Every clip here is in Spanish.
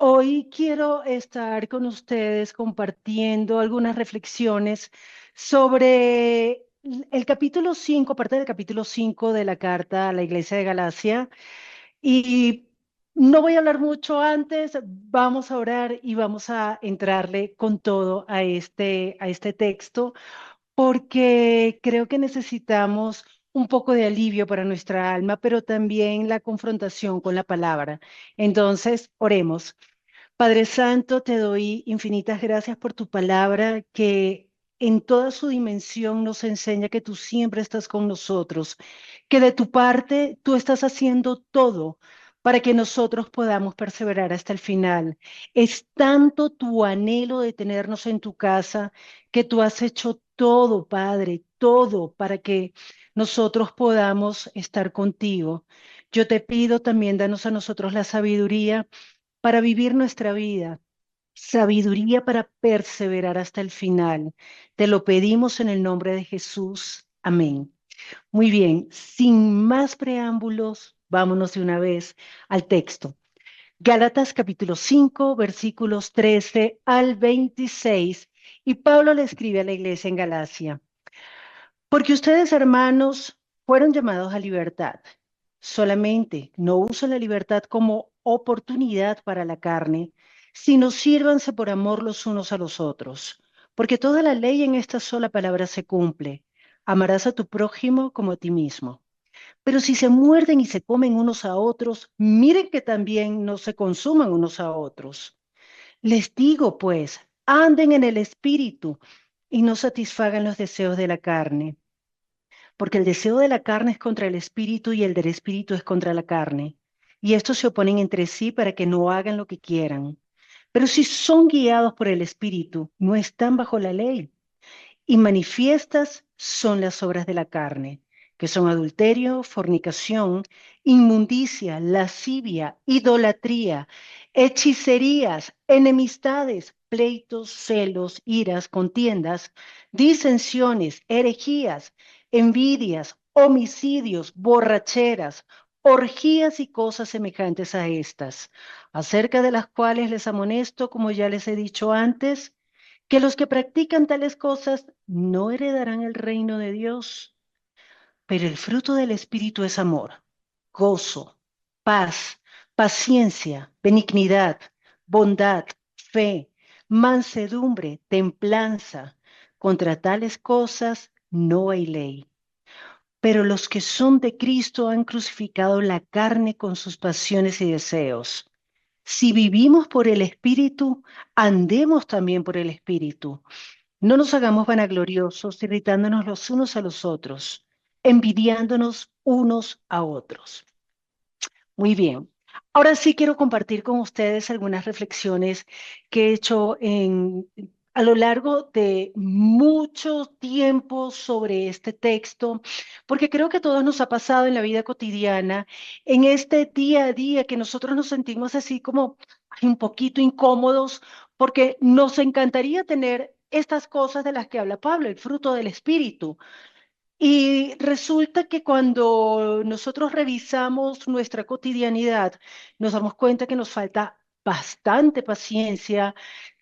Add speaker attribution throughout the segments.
Speaker 1: Hoy quiero estar con ustedes compartiendo algunas reflexiones sobre el capítulo 5, parte del capítulo 5 de la carta a la Iglesia de Galacia. Y no voy a hablar mucho antes, vamos a orar y vamos a entrarle con todo a este texto, porque creo que necesitamos un poco de alivio para nuestra alma, pero también la confrontación con la palabra. Entonces, oremos. Padre Santo, te doy infinitas gracias por tu palabra que en toda su dimensión nos enseña que tú siempre estás con nosotros, que de tu parte tú estás haciendo todo para que nosotros podamos perseverar hasta el final. Es tanto tu anhelo de tenernos en tu casa que tú has hecho todo, Padre, todo para que nosotros podamos estar contigo. Yo te pido también, danos a nosotros la sabiduría para vivir nuestra vida, sabiduría para perseverar hasta el final. Te lo pedimos en el nombre de Jesús. Amén. Muy bien, sin más preámbulos, vámonos de una vez al texto. Gálatas capítulo 5, versículos 13 al 26. Y Pablo le escribe a la iglesia en Galacia. Porque ustedes, hermanos, fueron llamados a libertad. Solamente no usen la libertad como oportunidad para la carne, sino sírvanse por amor los unos a los otros. Porque toda la ley en esta sola palabra se cumple. Amarás a tu prójimo como a ti mismo. Pero si se muerden y se comen unos a otros, miren que también no se consuman unos a otros. Les digo, pues, anden en el espíritu y no satisfagan los deseos de la carne porque el deseo de la carne es contra el espíritu y el del espíritu es contra la carne. Y estos se oponen entre sí para que no hagan lo que quieran. Pero si son guiados por el espíritu, no están bajo la ley. Y manifiestas son las obras de la carne, que son adulterio, fornicación, inmundicia, lascivia, idolatría, hechicerías, enemistades, pleitos, celos, iras, contiendas, disensiones, herejías, envidias, homicidios, borracheras, orgías y cosas semejantes a estas, acerca de las cuales les amonesto, como ya les he dicho antes, que los que practican tales cosas no heredarán el reino de Dios. Pero el fruto del Espíritu es amor, gozo, paz, paciencia, benignidad, bondad, fe, mansedumbre, templanza. Contra tales cosas no hay ley. Pero los que son de Cristo han crucificado la carne con sus pasiones y deseos. Si vivimos por el Espíritu, andemos también por el Espíritu. No nos hagamos vanagloriosos, irritándonos los unos a los otros, envidiándonos unos a otros. Muy bien. Ahora sí quiero compartir con ustedes algunas reflexiones que he hecho a lo largo de mucho tiempo sobre este texto, porque creo que a todos nos ha pasado en la vida cotidiana, en este día a día que nosotros nos sentimos así como ay, un poquito incómodos, porque nos encantaría tener estas cosas de las que habla Pablo, el fruto del Espíritu. Y resulta que cuando nosotros revisamos nuestra cotidianidad, nos damos cuenta que nos falta bastante paciencia,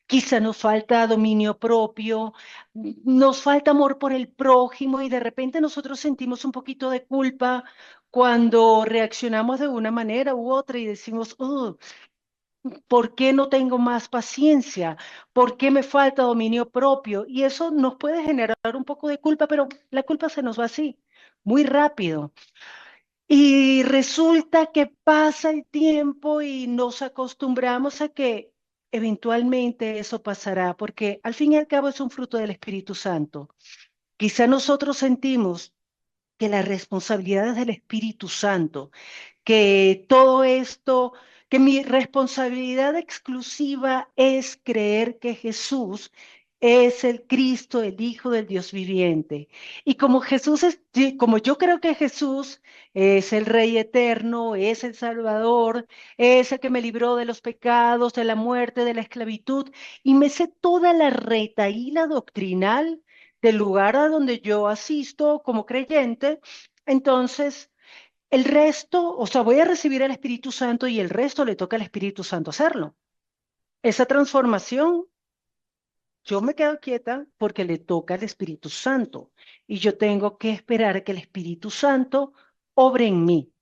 Speaker 1: quizá nos falta dominio propio, nos falta amor por el prójimo y de repente nosotros sentimos un poquito de culpa cuando reaccionamos de una manera u otra y decimos, ¿por qué no tengo más paciencia? ¿Por qué me falta dominio propio? Y eso nos puede generar un poco de culpa, pero la culpa se nos va así, muy rápido. Y resulta que pasa el tiempo y nos acostumbramos a que eventualmente eso pasará, porque al fin y al cabo es un fruto del Espíritu Santo. Quizá nosotros sentimos que la responsabilidad es del Espíritu Santo, que todo esto, que mi responsabilidad exclusiva es creer que Jesús es el Cristo, el Hijo del Dios viviente. Y como Jesús es, como yo creo que Jesús es el Rey eterno, es el Salvador, es el que me libró de los pecados, de la muerte, de la esclavitud, y me sé toda la retaíla doctrinal del lugar a donde yo asisto como creyente, entonces el resto, o sea, voy a recibir al Espíritu Santo y el resto le toca al Espíritu Santo hacerlo. Esa transformación, yo me quedo quieta porque le toca al Espíritu Santo y yo tengo que esperar a que el Espíritu Santo obre en mí.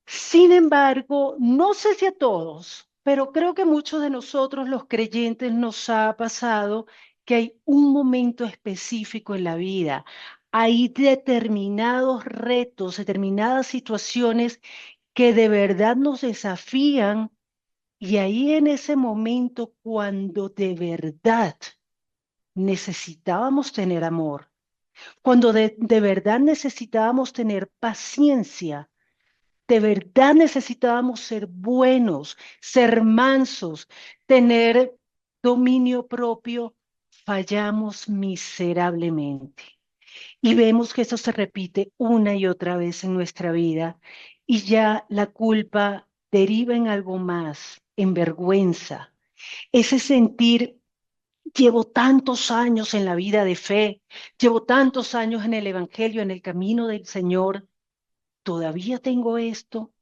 Speaker 1: Sin embargo, no sé si a todos, pero creo que muchos de nosotros, los creyentes, nos ha pasado que hay un momento específico en la vida. Hay determinados retos, determinadas situaciones que de verdad nos desafían y ahí en ese momento, cuando de verdad necesitábamos tener amor, cuando de verdad necesitábamos tener paciencia, de verdad necesitábamos ser buenos, ser mansos, tener dominio propio, fallamos miserablemente. Y vemos que eso se repite una y otra vez en nuestra vida y ya la culpa deriva en algo más, en vergüenza. Ese sentir, llevo tantos años en la vida de fe, llevo tantos años en el Evangelio, en el camino del Señor, todavía tengo esto.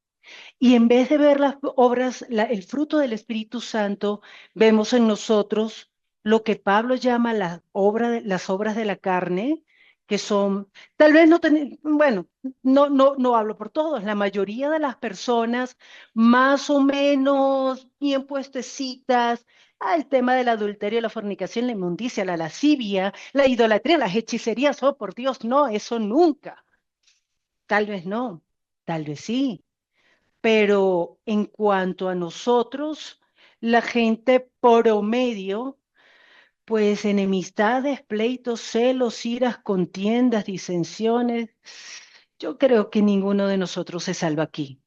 Speaker 1: Y en vez de ver las obras, el fruto del Espíritu Santo, vemos en nosotros lo que Pablo llama las obras de la carne, que son, tal vez no, bueno, no hablo por todos, la mayoría de las personas más o menos bien puestecitas al tema del adulterio, la fornicación, la inmundicia, la lascivia, la idolatría, las hechicerías, oh por Dios, no, eso nunca, tal vez no, tal vez sí. Pero en cuanto a nosotros, la gente promedio, pues enemistades, pleitos, celos, iras, contiendas, disensiones, yo creo que ninguno de nosotros se salva aquí.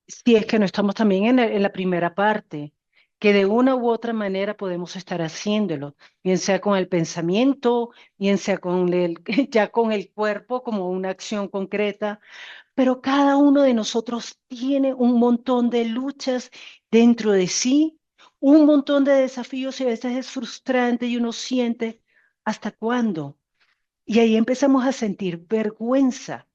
Speaker 1: Si es que no estamos también en la primera parte, que de una u otra manera podemos estar haciéndolo, bien sea con el pensamiento, bien sea con ya con el cuerpo como una acción concreta, pero cada uno de nosotros tiene un montón de luchas dentro de sí, un montón de desafíos y a veces es frustrante y uno siente, ¿hasta cuándo? Y ahí empezamos a sentir vergüenza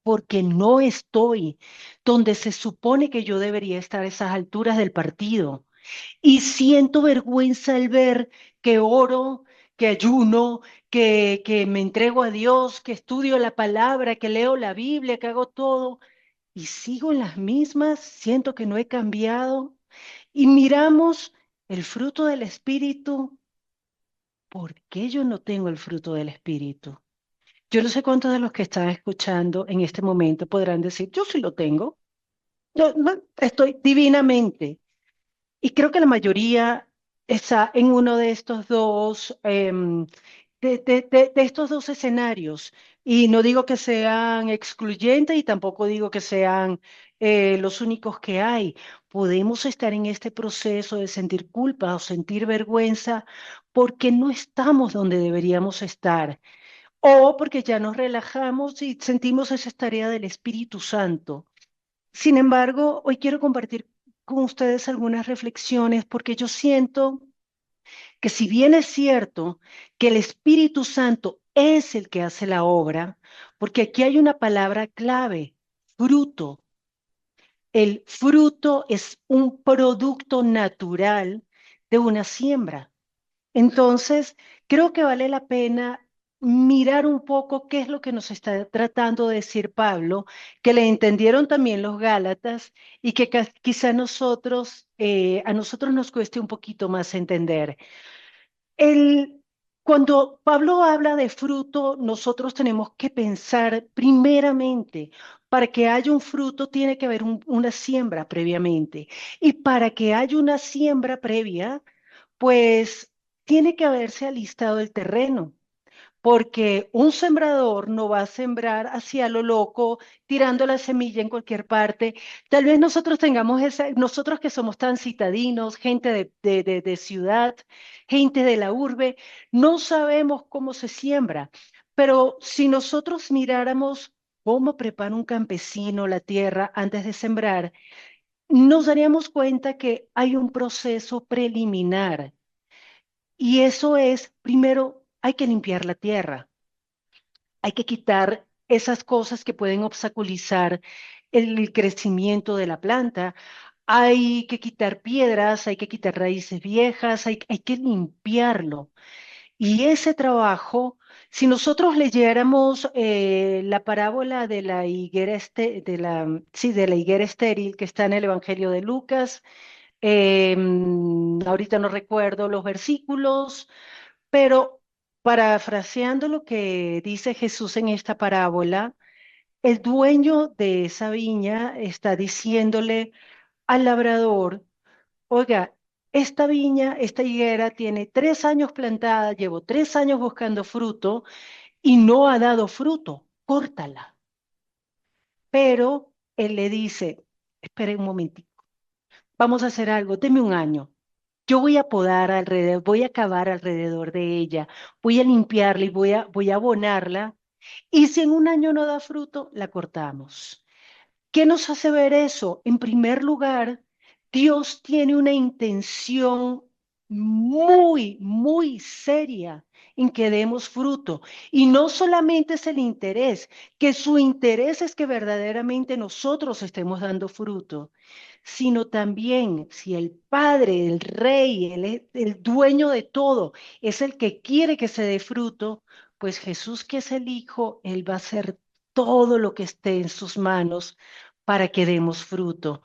Speaker 1: porque no estoy donde se supone que yo debería estar a esas alturas del partido. Y siento vergüenza al ver que oro, que ayuno, que me entrego a Dios, que estudio la palabra, que leo la Biblia, que hago todo y sigo en las mismas, siento que no he cambiado. Y miramos el fruto del Espíritu. ¿Por qué yo no tengo el fruto del Espíritu? Yo no sé cuántos de los que están escuchando en este momento podrán decir, yo sí lo tengo. Yo no, estoy divinamente. Y creo que la mayoría está en uno de estos dos, de estos dos escenarios. Y no digo que sean excluyentes y tampoco digo que sean los únicos que hay. Podemos estar en este proceso de sentir culpa o sentir vergüenza porque no estamos donde deberíamos estar. O porque ya nos relajamos y sentimos esa tarea del Espíritu Santo. Sin embargo, hoy quiero compartir con ustedes algunas reflexiones porque yo siento que si bien es cierto que el Espíritu Santo es el que hace la obra, porque aquí hay una palabra clave, fruto. El fruto es un producto natural de una siembra. Entonces, creo que vale la pena mirar un poco qué es lo que nos está tratando de decir Pablo, que le entendieron también los Gálatas y que quizá a nosotros nos cueste un poquito más entender. El, Cuando Pablo habla de fruto, nosotros tenemos que pensar primeramente, para que haya un fruto tiene que haber una siembra previamente. Y para que haya una siembra previa, pues tiene que haberse alistado el terreno, porque un sembrador no va a sembrar hacia lo loco, tirando la semilla en cualquier parte. Tal vez nosotros tengamos nosotros que somos tan citadinos, gente de ciudad, gente de la urbe, no sabemos cómo se siembra, pero si nosotros miráramos cómo prepara un campesino la tierra antes de sembrar, nos daríamos cuenta que hay un proceso preliminar y eso es, primero, hay que limpiar la tierra, hay que quitar esas cosas que pueden obstaculizar el crecimiento de la planta, hay que quitar piedras, hay que quitar raíces viejas, hay que limpiarlo. Y ese trabajo, si nosotros leyéramos la parábola de la higuera, sí, de la higuera estéril que está en el Evangelio de Lucas, ahorita no recuerdo los versículos, pero parafraseando lo que dice Jesús en esta parábola, el dueño de esa viña está diciéndole al labrador: oiga, esta viña, esta higuera tiene 3 años plantada, llevo 3 años buscando fruto y no ha dado fruto, córtala. Pero él le dice: espere un momentito, vamos a hacer algo, deme un año. Yo voy a podar alrededor, voy a cavar alrededor de ella, voy a limpiarla y voy a abonarla. Y si en un año no da fruto, la cortamos. ¿Qué nos hace ver eso? En primer lugar, Dios tiene una intención muy, muy seria en que demos fruto. Y no solamente es el interés, que su interés es que verdaderamente nosotros estemos dando fruto, sino también si el Padre, el Rey, el dueño de todo, es el que quiere que se dé fruto, pues Jesús, que es el Hijo, Él va a hacer todo lo que esté en sus manos para que demos fruto.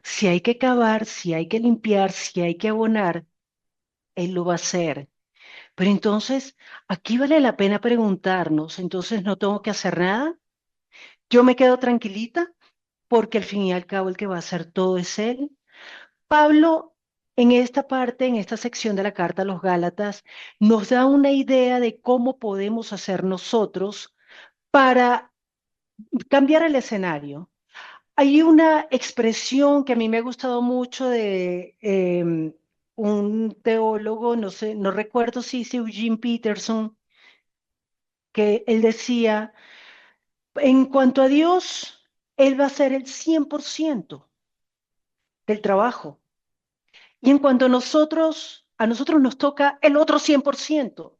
Speaker 1: Si hay que cavar, si hay que limpiar, si hay que abonar, Él lo va a hacer. Pero entonces, aquí vale la pena preguntarnos, entonces no tengo que hacer nada, yo me quedo tranquilita porque al fin y al cabo el que va a hacer todo es Él. Pablo, en esta parte, en esta sección de la carta a los Gálatas, nos da una idea de cómo podemos hacer nosotros para cambiar el escenario. Hay una expresión que a mí me ha gustado mucho de un teólogo, no sé, no recuerdo si es Eugene Peterson, que él decía: en cuanto a Dios, Él va a hacer el 100% del trabajo. Y en cuanto a nosotros nos toca el otro 100%.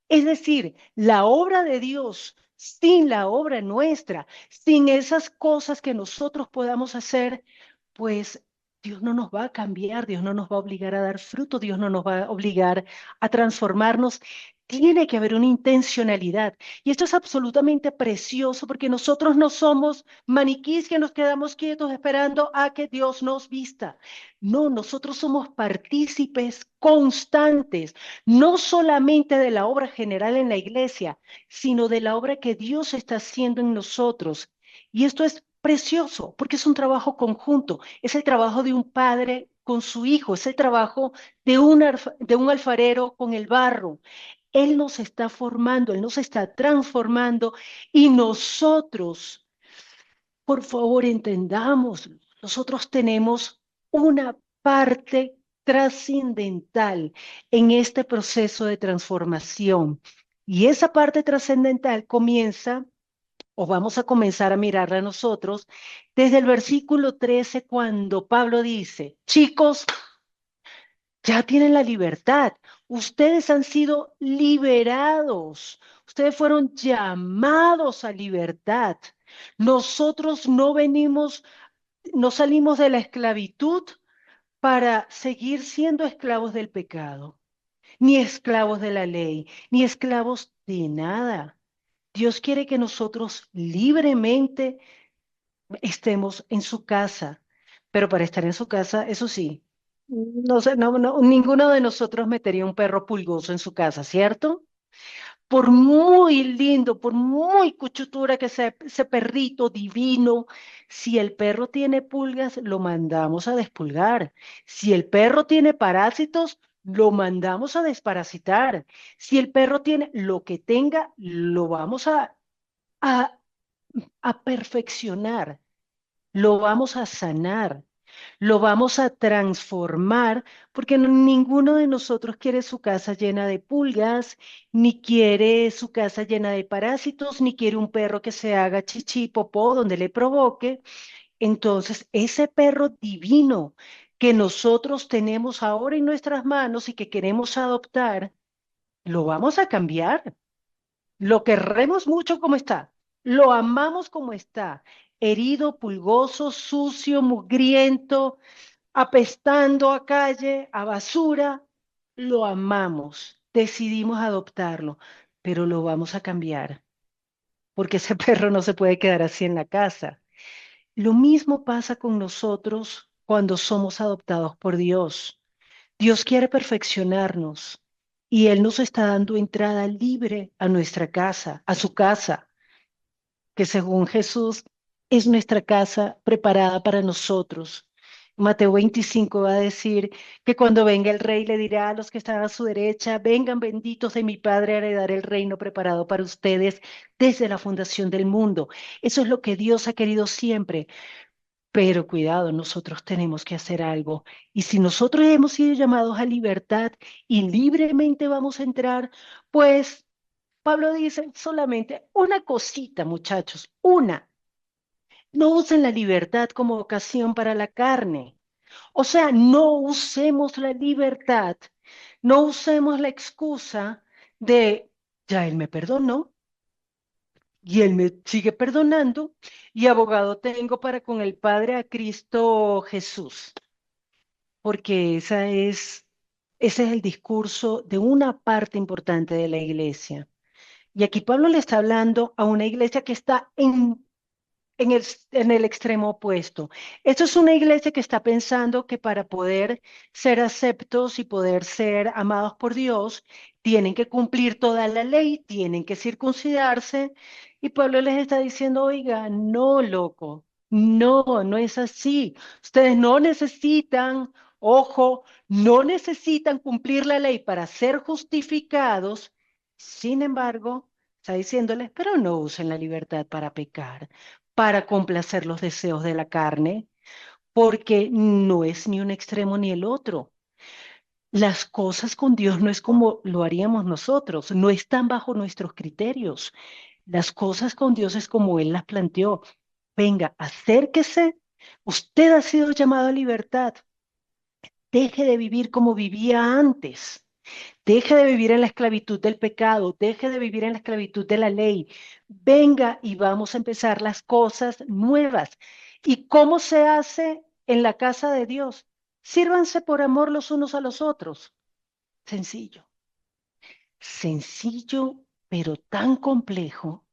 Speaker 1: Es decir, la obra de Dios sin la obra nuestra, sin esas cosas que nosotros podamos hacer, pues Dios no nos va a cambiar, Dios no nos va a obligar a dar fruto, Dios no nos va a obligar a transformarnos. Tiene que haber una intencionalidad. Y esto es absolutamente precioso porque nosotros no somos maniquís que nos quedamos quietos esperando a que Dios nos vista. No, nosotros somos partícipes constantes, no solamente de la obra general en la iglesia, sino de la obra que Dios está haciendo en nosotros. Y esto es precioso porque es un trabajo conjunto, es el trabajo de un padre con su hijo, es el trabajo de un alfarero con el barro. Él nos está formando, Él nos está transformando y nosotros, por favor, entendamos, nosotros tenemos una parte trascendental en este proceso de transformación. Y esa parte trascendental comienza, o vamos a comenzar a mirarla nosotros, desde el versículo 13, cuando Pablo dice: chicos, ya tienen la libertad, ustedes han sido liberados, ustedes fueron llamados a libertad. Nosotros no salimos de la esclavitud para seguir siendo esclavos del pecado, ni esclavos de la ley, ni esclavos de nada. Dios quiere que nosotros libremente estemos en su casa, pero para estar en su casa, eso sí, no sé, ninguno de nosotros metería un perro pulgoso en su casa, ¿cierto? Por muy lindo, por muy cuchutura que sea ese perrito divino, si el perro tiene pulgas, lo mandamos a despulgar. Si el perro tiene parásitos, lo mandamos a desparasitar. Si el perro tiene lo que tenga, lo vamos a, a perfeccionar, lo vamos a sanar, lo vamos a transformar, porque ninguno de nosotros quiere su casa llena de pulgas, ni quiere su casa llena de parásitos, ni quiere un perro que se haga chichi, popó, donde le provoque. Entonces, ese perro divino que nosotros tenemos ahora en nuestras manos y que queremos adoptar, lo vamos a cambiar. Lo querremos mucho como está, lo amamos como está. herido, pulgoso, sucio, mugriento, apestando a calle, a basura, lo amamos, decidimos adoptarlo, pero lo vamos a cambiar, porque ese perro no se puede quedar así en la casa. Lo mismo pasa con nosotros cuando somos adoptados por Dios. Dios quiere perfeccionarnos y Él nos está dando entrada libre a nuestra casa, a su casa, que según Jesús es nuestra casa preparada para nosotros. Mateo 25 va a decir que cuando venga el rey le dirá a los que están a su derecha, vengan benditos de mi Padre a heredar el reino preparado para ustedes desde la fundación del mundo. Eso es lo que Dios ha querido siempre. Pero cuidado, nosotros tenemos que hacer algo. Y si nosotros hemos sido llamados a libertad y libremente vamos a entrar, pues Pablo dice solamente una cosita, muchachos, una. No usen la libertad como ocasión para la carne. O sea, no usemos la libertad, no usemos la excusa de, ya él me perdonó y él me sigue perdonando y abogado tengo para con el Padre a Cristo Jesús, porque ese es el discurso de una parte importante de la iglesia. Y aquí Pablo le está hablando a una iglesia que está en el extremo opuesto. Esto es una iglesia que está pensando que para poder ser aceptos y poder ser amados por Dios, tienen que cumplir toda la ley, tienen que circuncidarse. Y Pablo les está diciendo, oiga, no, loco, no, no es así. Ustedes no necesitan, ojo, no necesitan cumplir la ley para ser justificados. Sin embargo, está diciéndoles, pero no usen la libertad para pecar, para complacer los deseos de la carne, porque no es ni un extremo ni el otro. Las cosas con Dios no es como lo haríamos nosotros, no están bajo nuestros criterios. Las cosas con Dios es como Él las planteó. Venga, acérquese. Usted ha sido llamado a libertad. Deje de vivir como vivía antes. Deje de vivir en la esclavitud del pecado, deje de vivir en la esclavitud de la ley. Venga y vamos a empezar las cosas nuevas. ¿Y cómo se hace en la casa de Dios? Sírvanse por amor los unos a los otros. Sencillo, sencillo, pero tan complejo,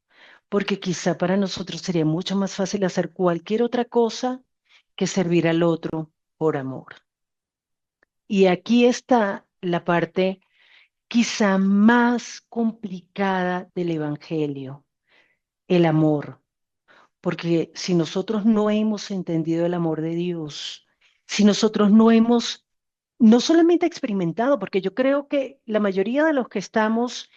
Speaker 1: porque quizá para nosotros sería mucho más fácil hacer cualquier otra cosa que servir al otro por amor. Y aquí está la parte quizá más complicada del Evangelio, el amor. Porque si nosotros no hemos entendido el amor de Dios, si nosotros no hemos, no solamente experimentado, porque yo creo que la mayoría de los que estamos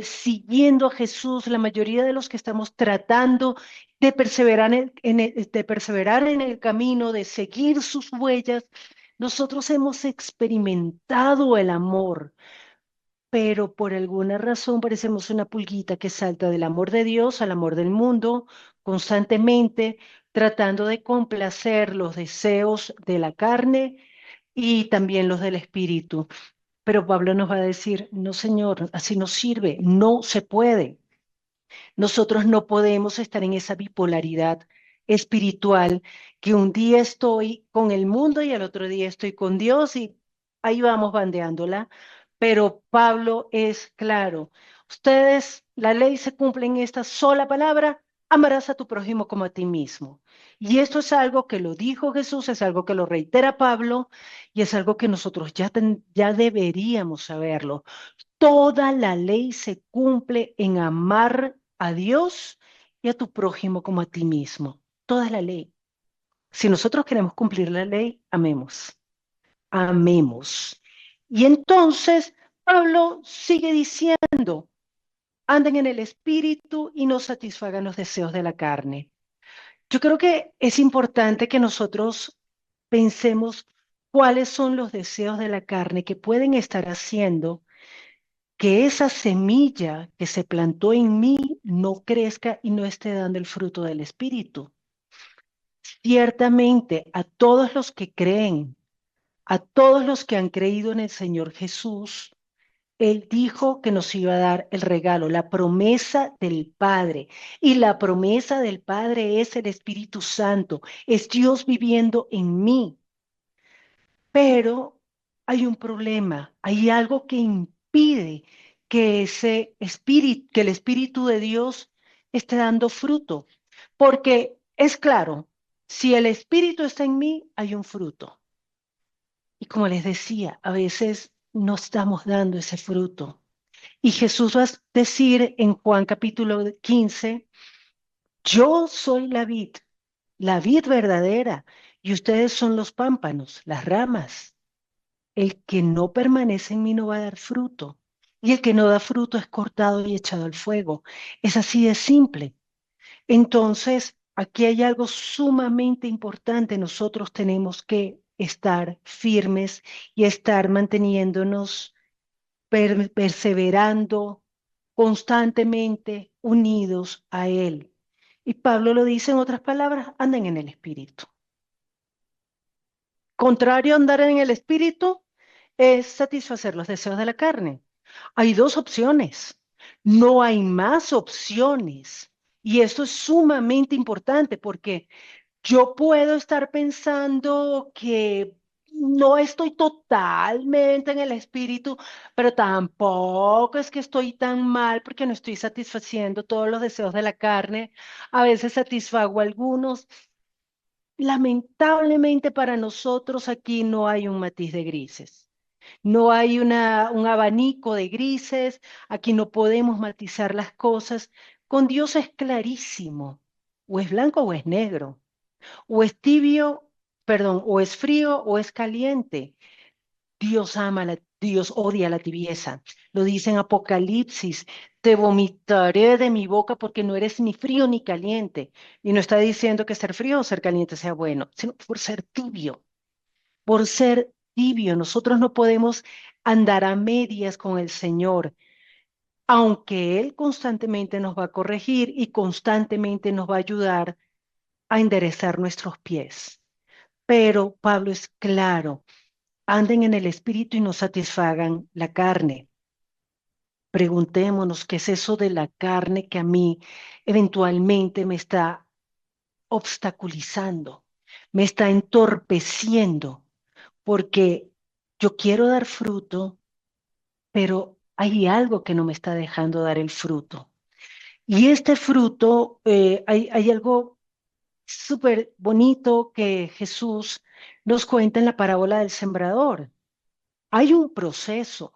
Speaker 1: siguiendo a Jesús, la mayoría de los que estamos tratando de perseverar de perseverar en el camino, de seguir sus huellas, nosotros hemos experimentado el amor, pero por alguna razón parecemos una pulguita que salta del amor de Dios al amor del mundo, constantemente tratando de complacer los deseos de la carne y también los del espíritu. Pero Pablo nos va a decir, no, Señor, así no sirve, no se puede. Nosotros no podemos estar en esa bipolaridad espiritual que un día estoy con el mundo y al otro día estoy con Dios y ahí vamos bandeándola. Pero Pablo es claro, ustedes, la ley se cumple en esta sola palabra, amarás a tu prójimo como a ti mismo. Y esto es algo que lo dijo Jesús, es algo que lo reitera Pablo y es algo que nosotros ya deberíamos saberlo. Toda la ley se cumple en amar a Dios y a tu prójimo como a ti mismo. Toda la ley. Si nosotros queremos cumplir la ley, amemos. Amemos. Y entonces Pablo sigue diciendo, anden en el espíritu y no satisfagan los deseos de la carne. Yo creo que es importante que nosotros pensemos cuáles son los deseos de la carne que pueden estar haciendo que esa semilla que se plantó en mí no crezca y no esté dando el fruto del Espíritu. Ciertamente, a todos los que creen, a todos los que han creído en el Señor Jesús, Él dijo que nos iba a dar el regalo, la promesa del Padre. Y la promesa del Padre es el Espíritu Santo, es Dios viviendo en mí. Pero hay un problema, hay algo que impide que ese espíritu, que el Espíritu de Dios esté dando fruto. Porque es claro, si el Espíritu está en mí, hay un fruto. Y como les decía, a veces no estamos dando ese fruto. Y Jesús va a decir en Juan capítulo 15, yo soy la vid verdadera, y ustedes son los pámpanos, las ramas. El que no permanece en mí no va a dar fruto, y el que no da fruto es cortado y echado al fuego. Es así de simple. Entonces, aquí hay algo sumamente importante. Nosotros tenemos que estar firmes y estar manteniéndonos perseverando constantemente unidos a Él. Y Pablo lo dice en otras palabras, anden en el Espíritu. Contrario a andar en el Espíritu es satisfacer los deseos de la carne. Hay dos opciones, no hay más opciones. Y esto es sumamente importante porque yo puedo estar pensando que no estoy totalmente en el espíritu, pero tampoco es que estoy tan mal porque no estoy satisfaciendo todos los deseos de la carne. A veces satisfago algunos. Lamentablemente para nosotros aquí no hay un matiz de grises. No hay un abanico de grises. Aquí no podemos matizar las cosas. Con Dios es clarísimo. O es blanco o es negro. O es tibio, perdón, o es frío o es caliente. Dios odia la tibieza. Lo dice en Apocalipsis, te vomitaré de mi boca porque no eres ni frío ni caliente. Y no está diciendo que ser frío o ser caliente sea bueno, sino por ser tibio. Por ser tibio, nosotros no podemos andar a medias con el Señor, aunque Él constantemente nos va a corregir y constantemente nos va a ayudar a enderezar nuestros pies. Pero Pablo es claro, anden en el espíritu y no satisfagan la carne. Preguntémonos qué es eso de la carne que a mí eventualmente me está obstaculizando, me está entorpeciendo, porque yo quiero dar fruto, pero hay algo que no me está dejando dar el fruto. Y este fruto, hay algo súper bonito que Jesús nos cuenta en la parábola del sembrador. Hay un proceso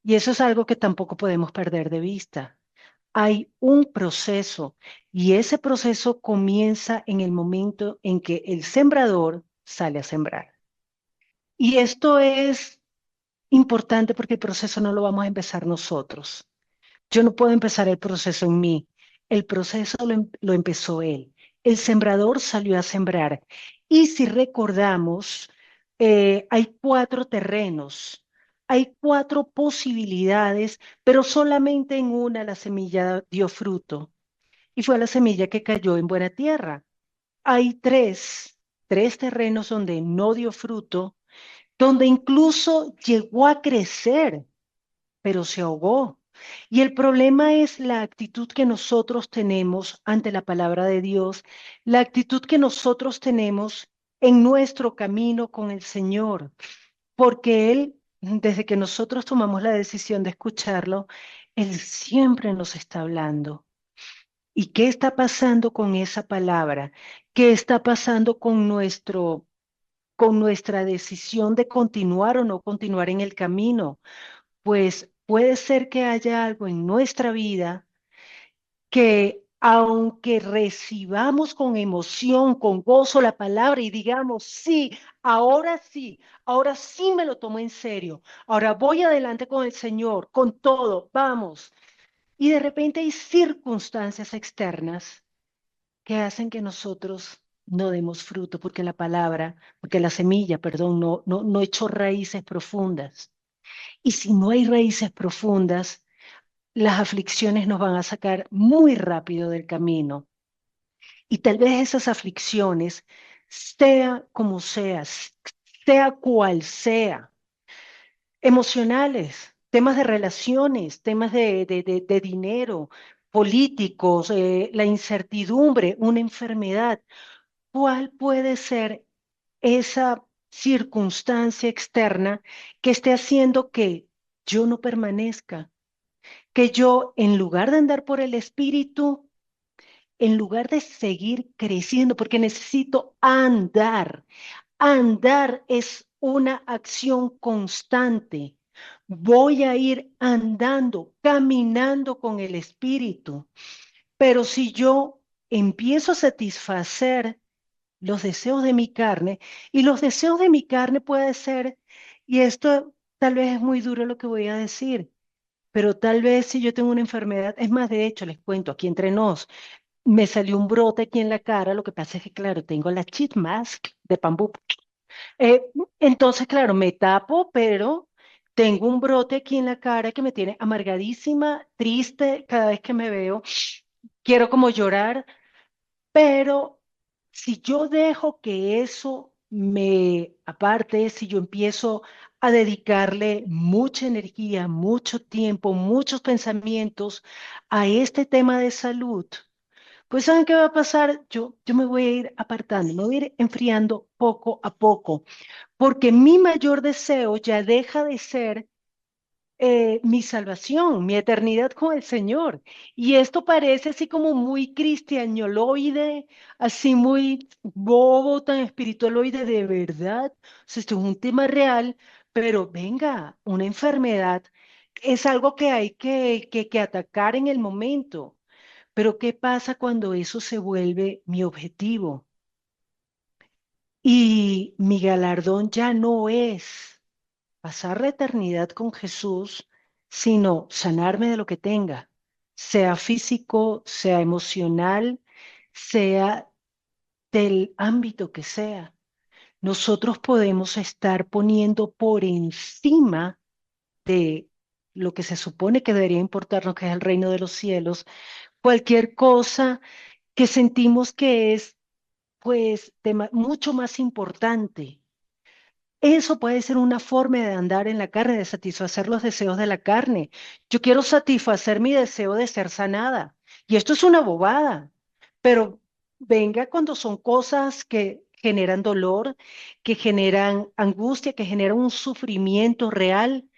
Speaker 1: y eso es algo que tampoco podemos perder de vista. Hay un proceso y ese proceso comienza en el momento en que el sembrador sale a sembrar. Y esto es importante porque el proceso no lo vamos a empezar nosotros. Yo no puedo empezar el proceso en mí. El proceso lo empezó él. El sembrador salió a sembrar. Y si recordamos, hay cuatro terrenos, hay cuatro posibilidades, pero solamente en una la semilla dio fruto. Y fue la semilla que cayó en buena tierra. Hay tres terrenos donde no dio fruto, donde incluso llegó a crecer pero se ahogó. Y el problema es la actitud que nosotros tenemos ante la palabra de Dios, la actitud que nosotros tenemos en nuestro camino con el Señor, porque Él, desde que nosotros tomamos la decisión de escucharlo, Él siempre nos está hablando. ¿Y qué está pasando con esa palabra? ¿Qué está pasando con nuestra decisión de continuar o no continuar en el camino? Pues puede ser que haya algo en nuestra vida que aunque recibamos con emoción, con gozo la palabra y digamos, sí, ahora sí me lo tomo en serio, ahora voy adelante con el Señor, con todo, vamos. Y de repente hay circunstancias externas que hacen que nosotros no demos fruto porque la palabra, porque la semilla, perdón, no echó raíces profundas. Y si no hay raíces profundas, las aflicciones nos van a sacar muy rápido del camino. Y tal vez esas aflicciones, sea como sea cual sea, emocionales. temas de relaciones, temas de dinero, políticos, la incertidumbre, una enfermedad. ¿Cuál puede ser esa circunstancia externa que esté haciendo que yo no permanezca? Que yo, en lugar de andar por el espíritu, en lugar de seguir creciendo, porque necesito andar. Andar es una acción constante. Voy a ir andando, caminando con el espíritu. Pero si yo empiezo a satisfacer los deseos de mi carne, y los deseos de mi carne puede ser, y esto tal vez es muy duro lo que voy a decir, pero tal vez si yo tengo una enfermedad, es más, de hecho, les cuento, aquí entre nos, me salió un brote aquí en la cara, lo que pasa es que, claro, tengo la cheat mask de bambú. Eh, entonces, claro, me tapo, pero tengo un brote aquí en la cara que me tiene amargadísima, triste cada vez que me veo. Quiero como llorar, pero si yo dejo que eso me aparte, si yo empiezo a dedicarle mucha energía, mucho tiempo, muchos pensamientos a este tema de salud, pues ¿saben qué va a pasar? Yo me voy a ir apartando, me voy a ir enfriando poco a poco, porque mi mayor deseo ya deja de ser mi salvación, mi eternidad con el Señor. Y esto parece así como muy cristianoloide, así muy bobo, tan espiritualoide de verdad. O sea, esto es un tema real, pero venga, una enfermedad es algo que hay que atacar en el momento. Pero ¿qué pasa cuando eso se vuelve mi objetivo? Y mi galardón ya no es pasar la eternidad con Jesús, sino sanarme de lo que tenga, sea físico, sea emocional, sea del ámbito que sea. Nosotros podemos estar poniendo por encima de lo que se supone que debería importarnos, que es el reino de los cielos, cualquier cosa que sentimos que es, pues, mucho más importante. Eso puede ser una forma de andar en la carne, de satisfacer los deseos de la carne. Yo quiero satisfacer mi deseo de ser sanada. Y esto es una bobada, pero venga cuando son cosas que generan dolor, que generan angustia, que generan un sufrimiento real,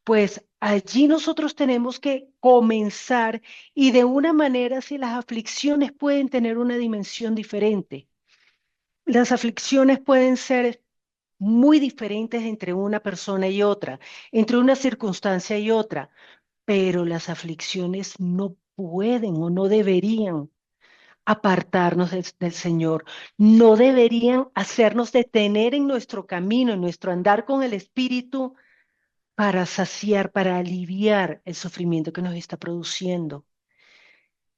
Speaker 1: pues allí nosotros tenemos que comenzar y de una manera, si las aflicciones pueden tener una dimensión diferente. Las aflicciones pueden ser muy diferentes entre una persona y otra, entre una circunstancia y otra, pero las aflicciones no pueden o no deberían apartarnos del Señor, no deberían hacernos detener en nuestro camino, en nuestro andar con el Espíritu para saciar, para aliviar el sufrimiento que nos está produciendo.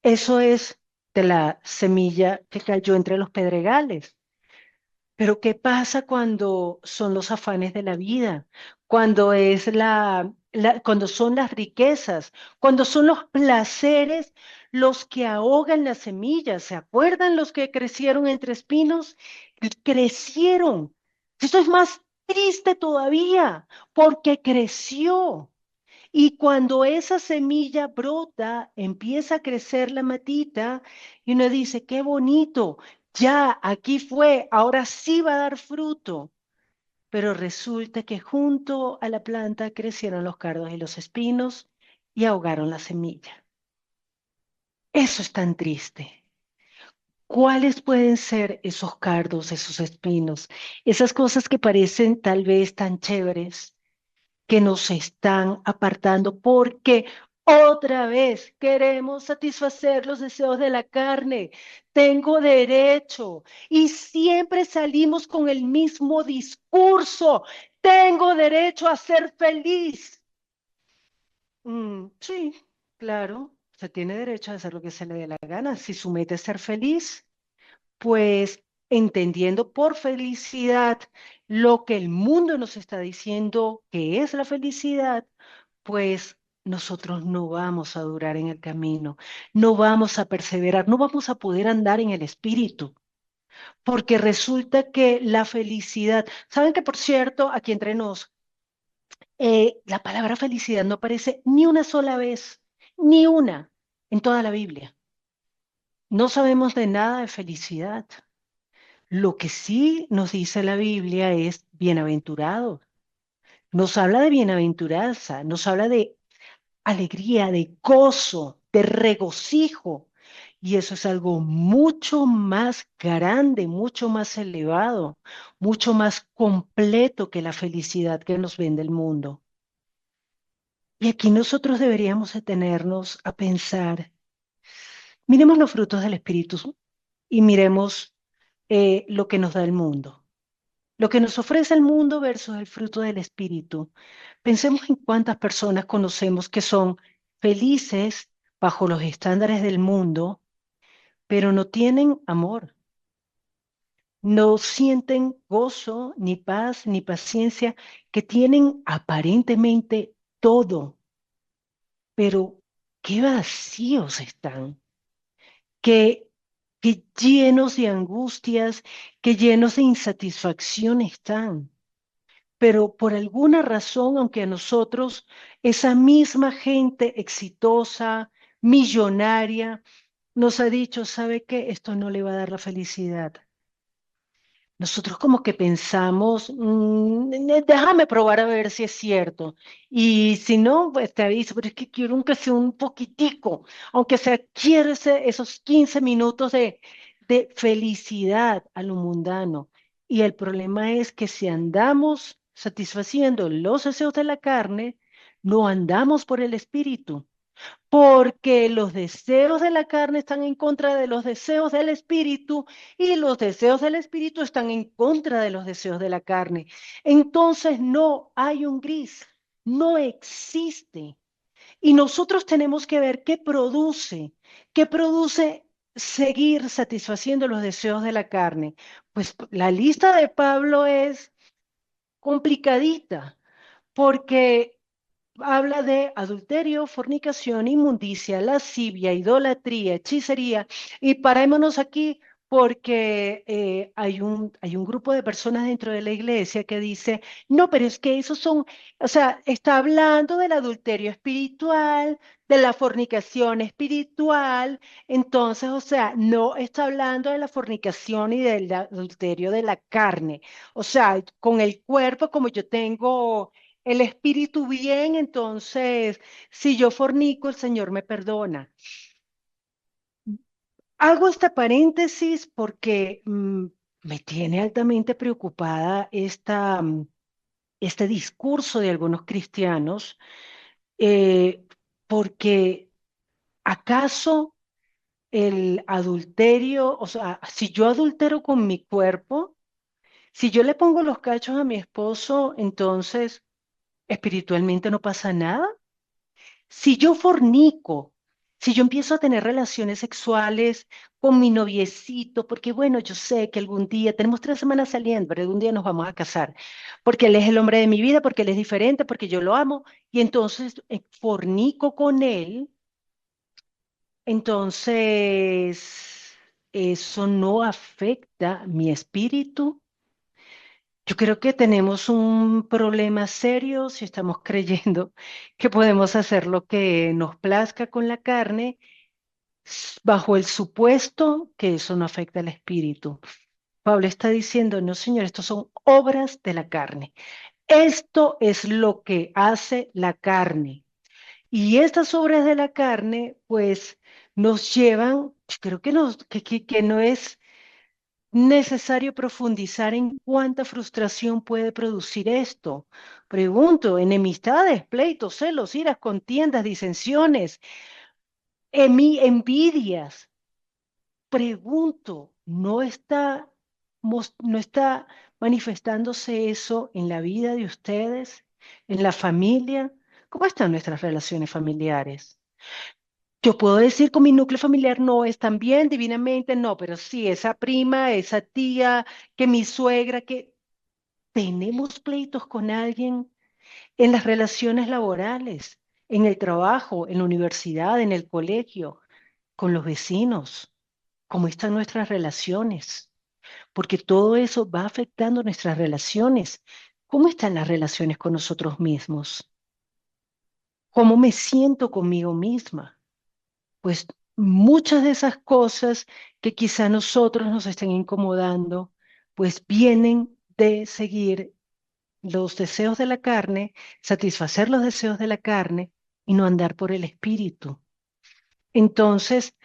Speaker 1: Eso es de la semilla que cayó entre los pedregales. Pero ¿qué pasa cuando son los afanes de la vida? Cuando es cuando son las riquezas, cuando son los placeres los que ahogan las semillas. ¿Se acuerdan los que crecieron entre espinos? Crecieron. Esto es más triste todavía, porque creció. Y cuando esa semilla brota, empieza a crecer la matita y uno dice, qué bonito, ya aquí fue, ahora sí va a dar fruto. Pero resulta que junto a la planta crecieron los cardos y los espinos y ahogaron la semilla. Eso es tan triste. ¿Cuáles pueden ser esos cardos, esos espinos, esas cosas que parecen tal vez tan chéveres, que nos están apartando porque otra vez queremos satisfacer los deseos de la carne? Tengo derecho y siempre salimos con el mismo discurso. Tengo derecho a ser feliz. Sí, claro, se tiene derecho a hacer lo que se le dé la gana. Si su meta es ser feliz, pues entendiendo por felicidad lo que el mundo nos está diciendo que es la felicidad, pues nosotros no vamos a durar en el camino, no vamos a perseverar, no vamos a poder andar en el espíritu, porque resulta que la felicidad, ¿saben que por cierto, aquí entre nos, La palabra felicidad no aparece ni una sola vez, ni una, en toda la Biblia. No sabemos de nada de felicidad. Lo que sí nos dice la Biblia es bienaventurado. Nos habla de bienaventuranza, nos habla de alegría, de gozo, de regocijo. Y eso es algo mucho más grande, mucho más elevado, mucho más completo que la felicidad que nos vende el mundo. Y aquí nosotros deberíamos detenernos a pensar, miremos los frutos del Espíritu y miremos lo que nos da el mundo. Lo que nos ofrece el mundo versus el fruto del Espíritu. Pensemos en cuántas personas conocemos que son felices bajo los estándares del mundo, pero no tienen amor, no sienten gozo, ni paz, ni paciencia, que tienen aparentemente todo, pero qué vacíos están, qué, qué llenos de angustias, qué llenos de insatisfacción están. Pero por alguna razón, aunque a nosotros, esa misma gente exitosa, millonaria, nos ha dicho, ¿sabe qué? Esto no le va a dar la felicidad. Nosotros como que pensamos, déjame probar a ver si es cierto. Y si no, pues te aviso, pero es que quiero aunque sea un poquitico, aunque sea, quiero esos 15 minutos de felicidad a lo mundano. Y el problema es que si andamos satisfaciendo los deseos de la carne, no andamos por el espíritu. Porque los deseos de la carne están en contra de los deseos del espíritu y los deseos del espíritu están en contra de los deseos de la carne. Entonces no hay un gris, no existe. Y nosotros tenemos que ver qué produce seguir satisfaciendo los deseos de la carne. Pues la lista de Pablo es complicadita porque habla de adulterio, fornicación, inmundicia, lascivia, idolatría, hechicería. Y parémonos aquí porque hay un grupo de personas dentro de la iglesia que dice, no, pero es que esos son, o sea, está hablando del adulterio espiritual, de la fornicación espiritual, entonces, o sea, no está hablando de la fornicación y del adulterio de la carne. O sea, con el cuerpo, como yo tengo el espíritu bien, entonces, si yo fornico, el Señor me perdona. Hago este paréntesis porque me tiene altamente preocupada este discurso de algunos cristianos, eh, porque ¿acaso el adulterio, o sea, si yo adultero con mi cuerpo, si yo le pongo los cachos a mi esposo, entonces espiritualmente no pasa nada? Si yo fornico, si yo empiezo a tener relaciones sexuales con mi noviecito, porque bueno, yo sé que algún día, tenemos 3 semanas saliendo, pero algún día nos vamos a casar, porque él es el hombre de mi vida, porque él es diferente, porque yo lo amo, y entonces fornico con él, entonces eso no afecta mi espíritu. Yo creo que tenemos un problema serio si estamos creyendo que podemos hacer lo que nos plazca con la carne bajo el supuesto que eso no afecta al espíritu. Pablo está diciendo, no, señor, esto son obras de la carne. Esto es lo que hace la carne. Y estas obras de la carne, pues, nos llevan, yo creo que, que no es necesario profundizar en cuánta frustración puede producir esto. Pregunto, enemistades, pleitos, celos, iras, contiendas, disensiones, envidias. Pregunto, no está manifestándose eso en la vida de ustedes, en la familia? ¿Cómo están nuestras relaciones familiares? Yo puedo decir con mi núcleo familiar no están bien divinamente, no, pero sí, esa prima, esa tía, que mi suegra, que tenemos pleitos con alguien en las relaciones laborales, en el trabajo, en la universidad, en el colegio, con los vecinos. ¿Cómo están nuestras relaciones? Porque todo eso va afectando nuestras relaciones. ¿Cómo están las relaciones con nosotros mismos? ¿Cómo me siento conmigo misma? Pues muchas de esas cosas que quizá nosotros nos estén incomodando, pues vienen de seguir los deseos de la carne, satisfacer los deseos de la carne y no andar por el espíritu. Entonces,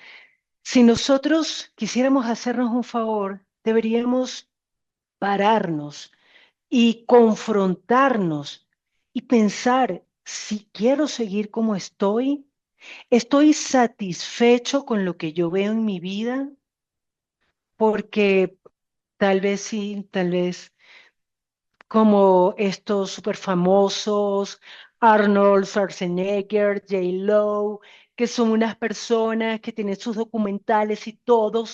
Speaker 1: si nosotros quisiéramos hacernos un favor, deberíamos pararnos y confrontarnos y pensar si quiero seguir como estoy satisfecho con lo que yo veo en mi vida, porque tal vez sí, tal vez como estos súper famosos, Arnold Schwarzenegger, J. Lo, que son unas personas que tienen sus documentales y todo,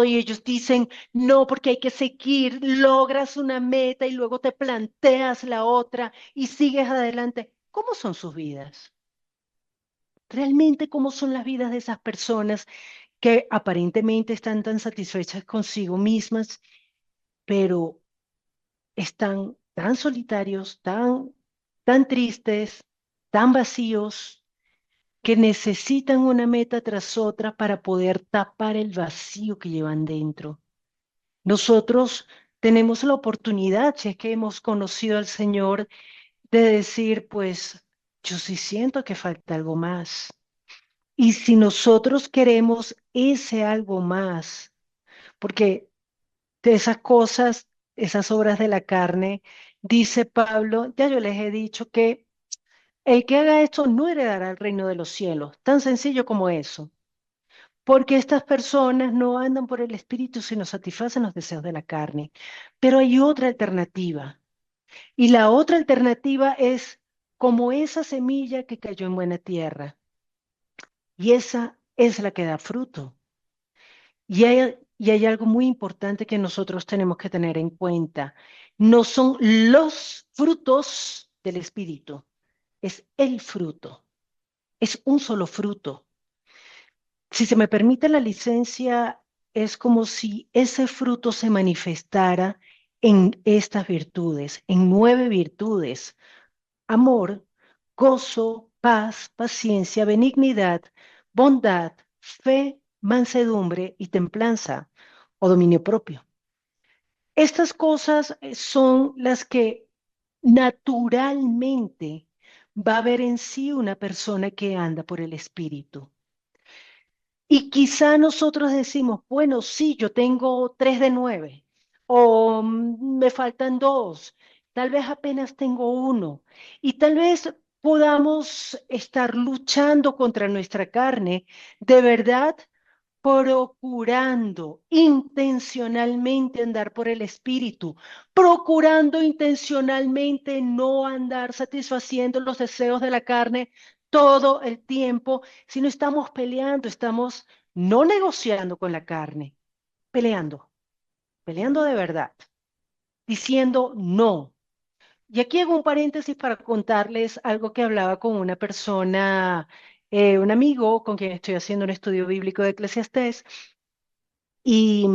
Speaker 1: y ellos dicen, no, porque hay que seguir, logras una meta y luego te planteas la otra y sigues adelante. ¿Cómo son sus vidas? ¿Realmente cómo son las vidas de esas personas que aparentemente están tan satisfechas consigo mismas, pero están tan solitarios, tan tristes, tan vacíos, que necesitan una meta tras otra para poder tapar el vacío que llevan dentro? Nosotros tenemos la oportunidad, si es que hemos conocido al Señor, de decir, pues yo sí siento que falta algo más. Y si nosotros queremos ese algo más, porque de esas cosas, esas obras de la carne, dice Pablo, ya yo les he dicho que el que haga esto no heredará el reino de los cielos, tan sencillo como eso, porque estas personas no andan por el espíritu, sino satisfacen los deseos de la carne. Pero hay otra alternativa, y la otra alternativa es como esa semilla que cayó en buena tierra, y esa es la que da fruto. Y hay algo muy importante que nosotros tenemos que tener en cuenta. No son los frutos del Espíritu, es el fruto, es un solo fruto. Si se me permite la licencia, es como si ese fruto se manifestara en estas virtudes, en 9 virtudes: amor, gozo, paz, paciencia, benignidad, bondad, fe, mansedumbre y templanza o dominio propio. Estas cosas son las que naturalmente va a ver en sí una persona que anda por el Espíritu. Y quizá nosotros decimos, bueno, sí, yo tengo 3 de 9, o me faltan 2, tal vez apenas tengo uno, y tal vez podamos estar luchando contra nuestra carne, de verdad, procurando intencionalmente andar por el Espíritu, procurando intencionalmente no andar satisfaciendo los deseos de la carne todo el tiempo, sino estamos peleando, estamos no negociando con la carne, peleando, peleando de verdad, diciendo no. Y aquí hago un paréntesis para contarles algo que hablaba con una persona, un amigo con quien estoy haciendo un estudio bíblico de Eclesiastés. Y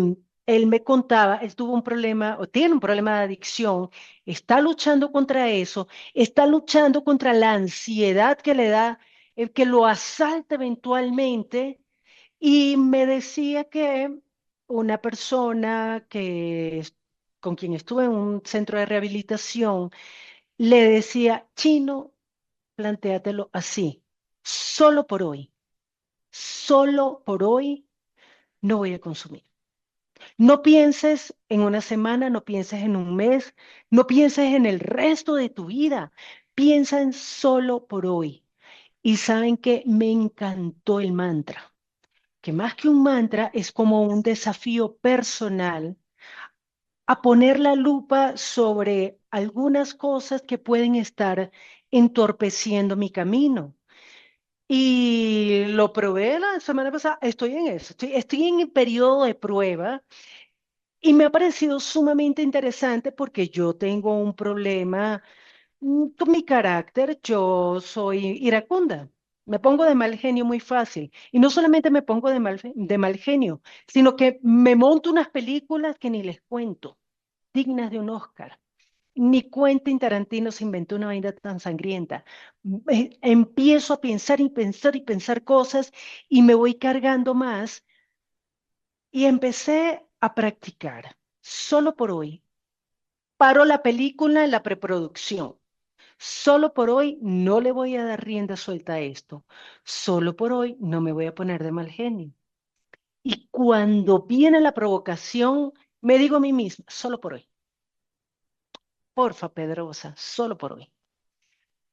Speaker 1: él me contaba, él tuvo un problema o tiene un problema de adicción, está luchando contra eso, está luchando contra la ansiedad que le da, que lo asalta eventualmente. Y me decía que una persona con quien estuve en un centro de rehabilitación le decía, Chino, plantéatelo así, solo por hoy no voy a consumir. No pienses en una semana, no pienses en un mes, no pienses en el resto de tu vida. Piensa en solo por hoy. Y saben que me encantó el mantra, que más que un mantra es como un desafío personal a poner la lupa sobre algunas cosas que pueden estar entorpeciendo mi camino. Y lo probé la semana pasada, estoy en eso, estoy en el periodo de prueba. Y me ha parecido sumamente interesante porque yo tengo un problema con mi carácter. Yo soy iracunda. Me pongo de mal genio muy fácil. Y no solamente me pongo de mal genio, sino que me monto unas películas que ni les cuento, dignas de un Oscar. Ni Quentin Tarantino se inventó una vaina tan sangrienta. Empiezo a pensar y pensar y pensar cosas y me voy cargando más y empecé a practicar. Solo por hoy. Paro la película en la preproducción. Solo por hoy no le voy a dar rienda suelta a esto. Solo por hoy no me voy a poner de mal genio. Y cuando viene la provocación, me digo a mí misma, solo por hoy. Porfa, Pedrosa, solo por hoy.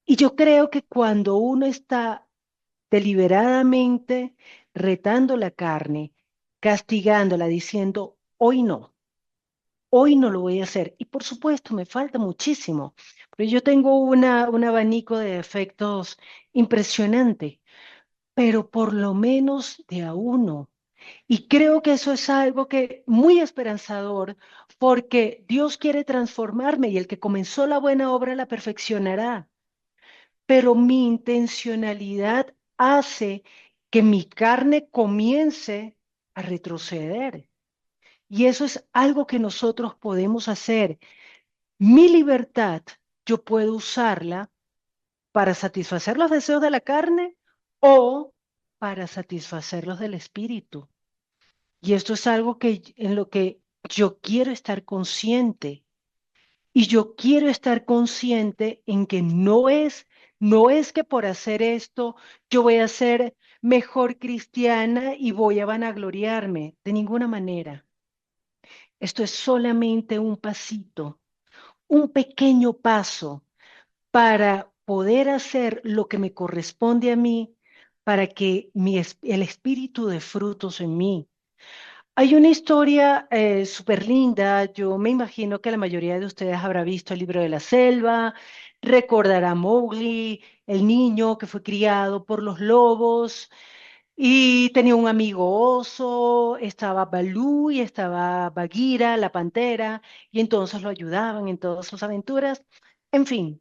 Speaker 1: Y yo creo que cuando uno está deliberadamente retando la carne, castigándola, diciendo, hoy no lo voy a hacer. Y por supuesto, me falta muchísimo, pero yo tengo un abanico de efectos impresionante, pero por lo menos de a uno. Y creo que eso es algo que muy esperanzador, porque Dios quiere transformarme y el que comenzó la buena obra la perfeccionará. Pero mi intencionalidad hace que mi carne comience a retroceder. Y eso es algo que nosotros podemos hacer. Mi libertad, yo puedo usarla para satisfacer los deseos de la carne o para satisfacer los del espíritu. Y esto es algo que en lo que yo quiero estar consciente. Y yo quiero estar consciente en que no es que por hacer esto yo voy a ser mejor cristiana y voy a vanagloriarme de ninguna manera. Esto es solamente un pasito, un pequeño paso para poder hacer lo que me corresponde a mí, para que el espíritu de frutos en mí. Hay una historia súper linda. Yo me imagino que la mayoría de ustedes habrá visto el libro de la selva, recordará a Mowgli, el niño que fue criado por los lobos y tenía un amigo oso, estaba Balú y estaba Bagheera, la pantera, y entonces lo ayudaban en todas sus aventuras. En fin,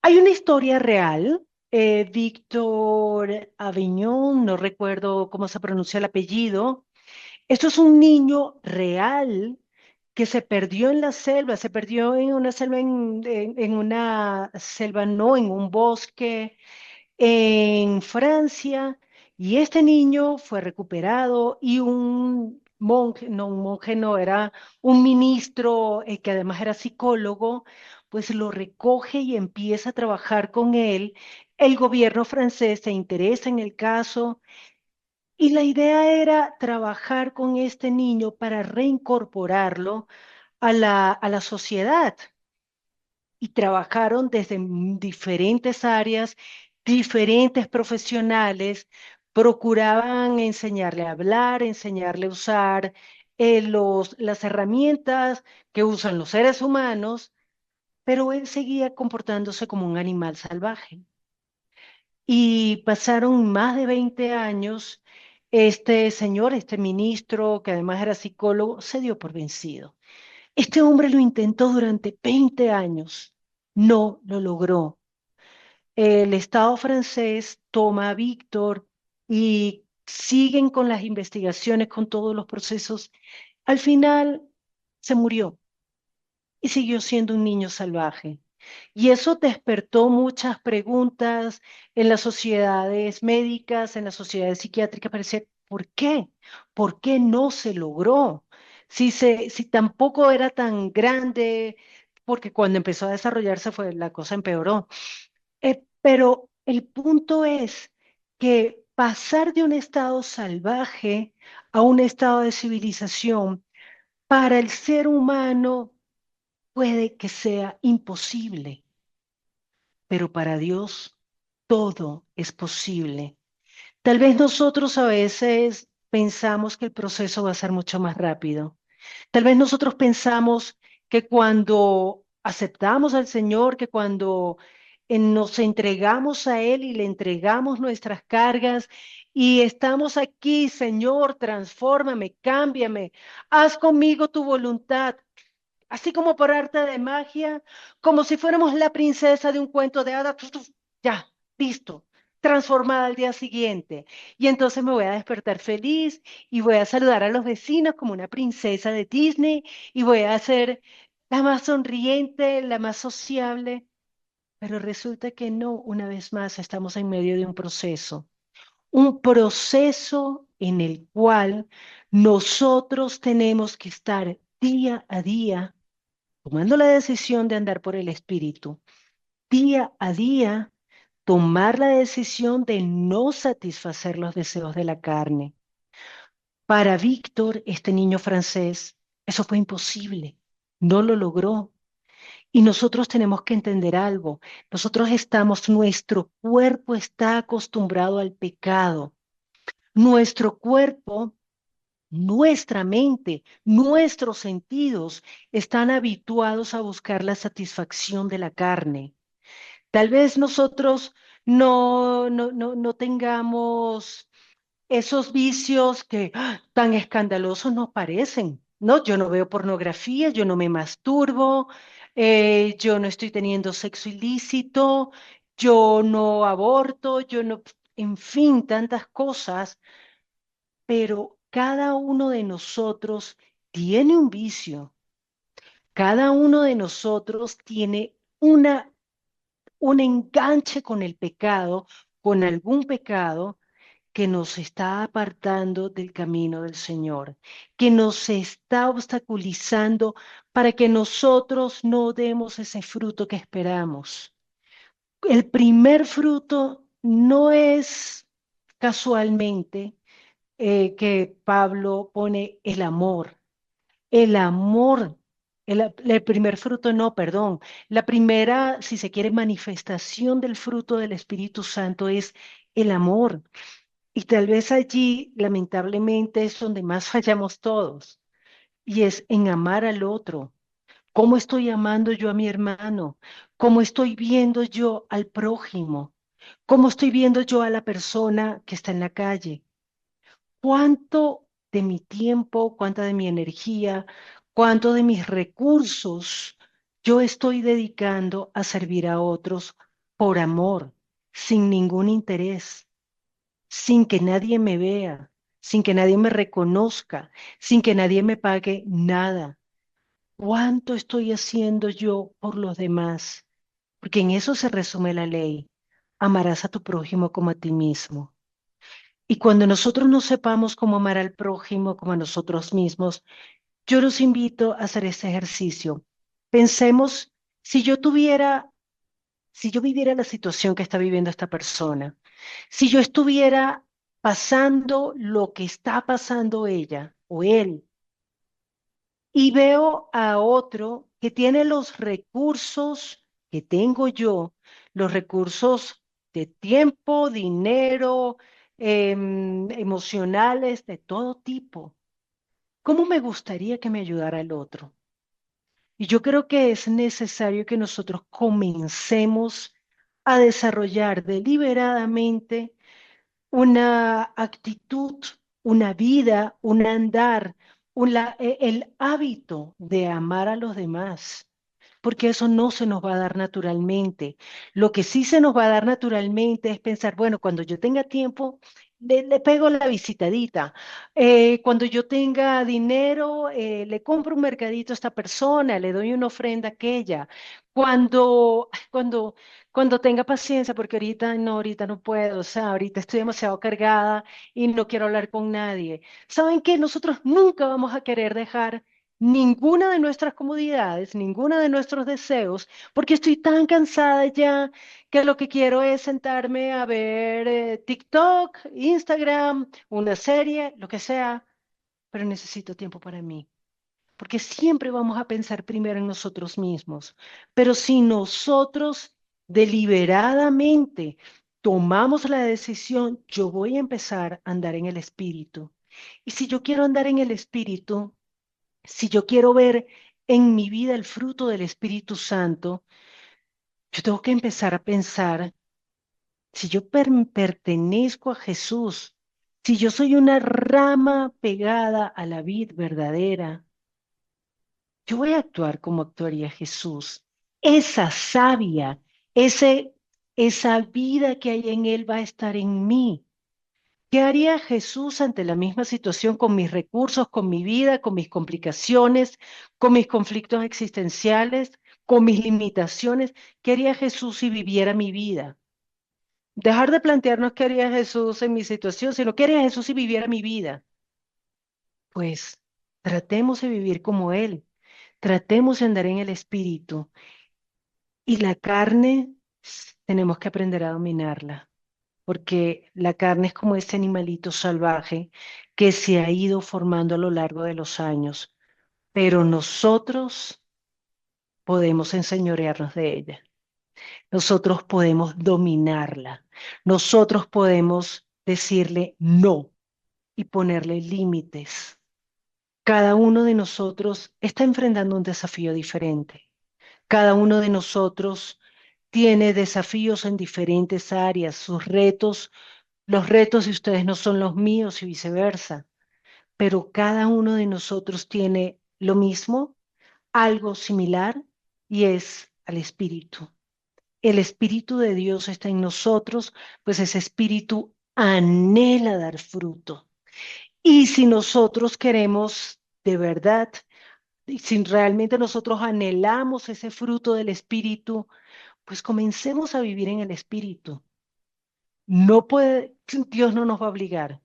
Speaker 1: hay una historia real. Víctor Avignon, no recuerdo cómo se pronuncia el apellido. Esto es un niño real que se perdió en la selva, se perdió en una selva, en una selva, no, en un bosque en Francia, y este niño fue recuperado y un monje no, era un ministro que además era psicólogo, pues lo recoge y empieza a trabajar con él. El gobierno francés se interesa en el caso y la idea era trabajar con este niño para reincorporarlo a la sociedad. Y trabajaron desde diferentes áreas, diferentes profesionales, procuraban enseñarle a hablar, enseñarle a usar las herramientas que usan los seres humanos, pero él seguía comportándose como un animal salvaje. Y pasaron más de 20 años. Este señor, este ministro, que además era psicólogo, se dio por vencido. Este hombre lo intentó durante 20 años, no lo logró. El Estado francés toma a Víctor y siguen con las investigaciones, con todos los procesos. Al final se murió y siguió siendo un niño salvaje. Y eso despertó muchas preguntas en las sociedades médicas, en las sociedades psiquiátricas, para decir, ¿por qué? ¿Por qué no se logró? Si tampoco era tan grande, porque cuando empezó a desarrollarse fue la cosa empeoró. Pero el punto es que pasar de un estado salvaje a un estado de civilización para el ser humano puede que sea imposible, pero para Dios todo es posible. Tal vez nosotros a veces pensamos que el proceso va a ser mucho más rápido. Tal vez nosotros pensamos que cuando aceptamos al Señor, que cuando nos entregamos a Él y le entregamos nuestras cargas y estamos aquí, Señor, transfórmame, cámbiame, haz conmigo tu voluntad, así como por arte de magia, como si fuéramos la princesa de un cuento de hadas, ya, listo, transformada al día siguiente. Y entonces me voy a despertar feliz y voy a saludar a los vecinos como una princesa de Disney y voy a hacer la más sonriente, la más sociable, pero resulta que no, una vez más estamos en medio de un proceso en el cual nosotros tenemos que estar día a día tomando la decisión de andar por el Espíritu, día a día tomar la decisión de no satisfacer los deseos de la carne. Para Víctor, este niño francés, eso fue imposible, no lo logró. Y nosotros tenemos que entender algo. Nuestro cuerpo está acostumbrado al pecado. Nuestro cuerpo, nuestra mente, nuestros sentidos están habituados a buscar la satisfacción de la carne. Tal vez nosotros no tengamos esos vicios que tan escandalosos nos parecen. No, yo no veo pornografía, yo no me masturbo, yo no estoy teniendo sexo ilícito, yo no aborto, yo no, en fin, tantas cosas, pero cada uno de nosotros tiene un vicio, cada uno de nosotros tiene un enganche con el pecado, con algún pecado que nos está apartando del camino del Señor, que nos está obstaculizando para que nosotros no demos ese fruto que esperamos. El primer fruto no es casualmente que Pablo pone el amor. El amor, el primer fruto, no, perdón. La primera, si se quiere, manifestación del fruto del Espíritu Santo es el amor. Y tal vez allí, lamentablemente, es donde más fallamos todos, y es en amar al otro. ¿Cómo estoy amando yo a mi hermano? ¿Cómo estoy viendo yo al prójimo? ¿Cómo estoy viendo yo a la persona que está en la calle? ¿Cuánto de mi tiempo, cuánta de mi energía, cuánto de mis recursos yo estoy dedicando a servir a otros por amor, sin ningún interés, sin que nadie me vea, sin que nadie me reconozca, sin que nadie me pague nada? ¿Cuánto estoy haciendo yo por los demás? Porque en eso se resume la ley. Amarás a tu prójimo como a ti mismo. Y cuando nosotros no sepamos cómo amar al prójimo como a nosotros mismos, yo los invito a hacer este ejercicio. Pensemos, si yo tuviera, si yo viviera la situación que está viviendo esta persona, si yo estuviera pasando lo que está pasando ella o él, y veo a otro que tiene los recursos que tengo yo, los recursos de tiempo, dinero, emocionales, de todo tipo. ¿Cómo me gustaría que me ayudara el otro? Y yo creo que es necesario que nosotros comencemos a desarrollar deliberadamente una actitud, una vida, un andar, el hábito de amar a los demás, porque eso no se nos va a dar naturalmente. Lo que sí se nos va a dar naturalmente es pensar, bueno, cuando yo tenga tiempo, le pego la visitadita. Cuando yo tenga dinero, le compro un mercadito a esta persona, le doy una ofrenda a aquella. Cuando tenga paciencia, porque ahorita no puedo, o sea, ahorita estoy demasiado cargada y no quiero hablar con nadie. ¿Saben qué? Nosotros nunca vamos a querer dejar ninguna de nuestras comodidades, ninguna de nuestros deseos, porque estoy tan cansada ya que lo que quiero es sentarme a ver TikTok, Instagram, una serie, lo que sea, pero necesito tiempo para mí, porque siempre vamos a pensar primero en nosotros mismos. Pero si nosotros deliberadamente tomamos la decisión, yo voy a empezar a andar en el espíritu. Y si yo quiero andar en el espíritu, si yo quiero ver en mi vida el fruto del Espíritu Santo, yo tengo que empezar a pensar, si yo pertenezco a Jesús, si yo soy una rama pegada a la vid verdadera, yo voy a actuar como actuaría Jesús. Esa savia, ese, esa vida que hay en Él va a estar en mí. ¿Qué haría Jesús ante la misma situación con mis recursos, con mi vida, con mis complicaciones, con mis conflictos existenciales, con mis limitaciones? ¿Qué haría Jesús si viviera mi vida? Dejar de plantearnos qué haría Jesús en mi situación, sino qué haría Jesús si viviera mi vida. Pues tratemos de vivir como Él, tratemos de andar en el Espíritu y la carne tenemos que aprender a dominarla, porque la carne es como este animalito salvaje que se ha ido formando a lo largo de los años, pero nosotros podemos enseñorearnos de ella, nosotros podemos dominarla, nosotros podemos decirle no y ponerle límites. Cada uno de nosotros está enfrentando un desafío diferente. Cada uno de nosotros tiene desafíos en diferentes áreas. Sus retos, los retos de ustedes no son los míos y viceversa. Pero cada uno de nosotros tiene lo mismo, algo similar, y es al Espíritu. El Espíritu de Dios está en nosotros, pues ese Espíritu anhela dar fruto. Y si nosotros queremos de verdad, y si realmente nosotros anhelamos ese fruto del Espíritu, pues comencemos a vivir en el Espíritu. No puede, Dios no nos va a obligar.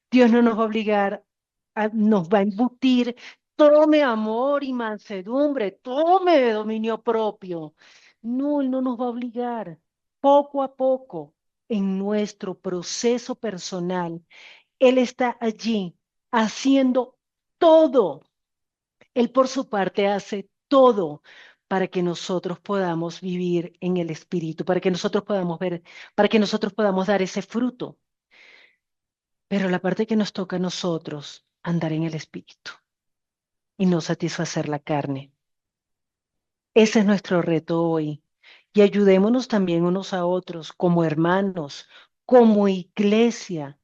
Speaker 1: Dios no nos va a obligar, nos va a embutir, tome amor y mansedumbre, tome dominio propio. No, Él no nos va a obligar. Poco a poco, en nuestro proceso personal, Él está allí haciendo todo. Él por su parte hace todo para que nosotros podamos vivir en el Espíritu, para que nosotros podamos ver, para que nosotros podamos dar ese fruto. Pero la parte que nos toca a nosotros, andar en el Espíritu y no satisfacer la carne. Ese es nuestro reto hoy. Y ayudémonos también unos a otros como hermanos, como iglesia.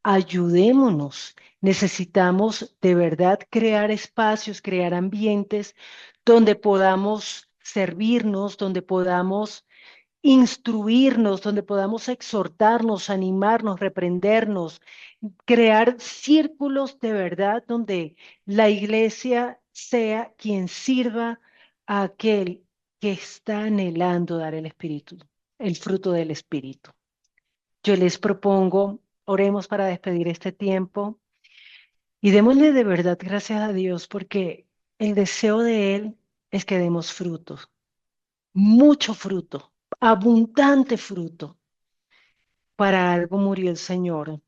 Speaker 1: Ayudémonos. Necesitamos de verdad crear espacios, crear ambientes donde podamos servirnos, donde podamos instruirnos, donde podamos exhortarnos, animarnos, reprendernos, crear círculos de verdad donde la iglesia sea quien sirva a aquel que está anhelando dar el espíritu, el fruto del espíritu. Yo les propongo, oremos para despedir este tiempo y démosle de verdad gracias a Dios porque el deseo de Él es que demos frutos, mucho fruto, abundante fruto. Para algo murió el Señor.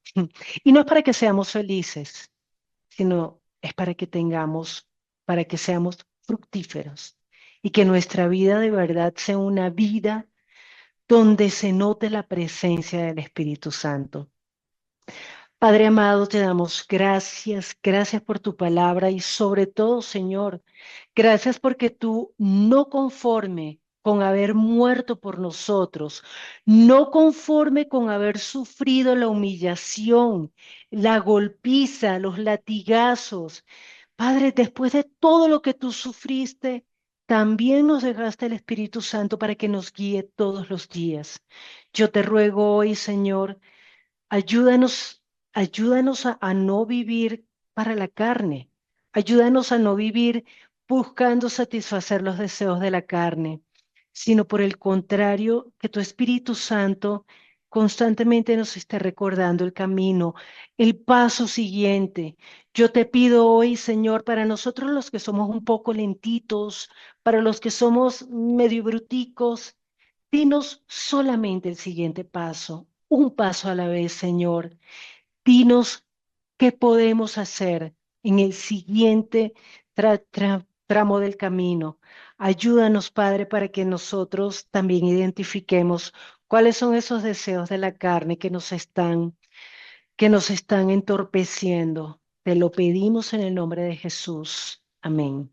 Speaker 1: Y no es para que seamos felices, sino es para que tengamos, para que seamos fructíferos y que nuestra vida de verdad sea una vida donde se note la presencia del Espíritu Santo. Padre amado, te damos gracias, gracias por tu palabra y sobre todo, Señor, gracias porque tú no conforme con haber muerto por nosotros, no conforme con haber sufrido la humillación, la golpiza, los latigazos. Padre, después de todo lo que tú sufriste, también nos dejaste el Espíritu Santo para que nos guíe todos los días. Yo te ruego hoy, Señor, ayúdanos, ayúdanos a no vivir para la carne. Ayúdanos a no vivir buscando satisfacer los deseos de la carne, sino por el contrario, que tu Espíritu Santo constantemente nos esté recordando el camino, el paso siguiente. Yo te pido hoy, Señor, para nosotros los que somos un poco lentitos, para los que somos medio bruticos, dinos solamente el siguiente paso, un paso a la vez, Señor. Dinos qué podemos hacer en el siguiente tramo del camino. Ayúdanos, Padre, para que nosotros también identifiquemos cuáles son esos deseos de la carne que nos están entorpeciendo. Te lo pedimos en el nombre de Jesús. Amén.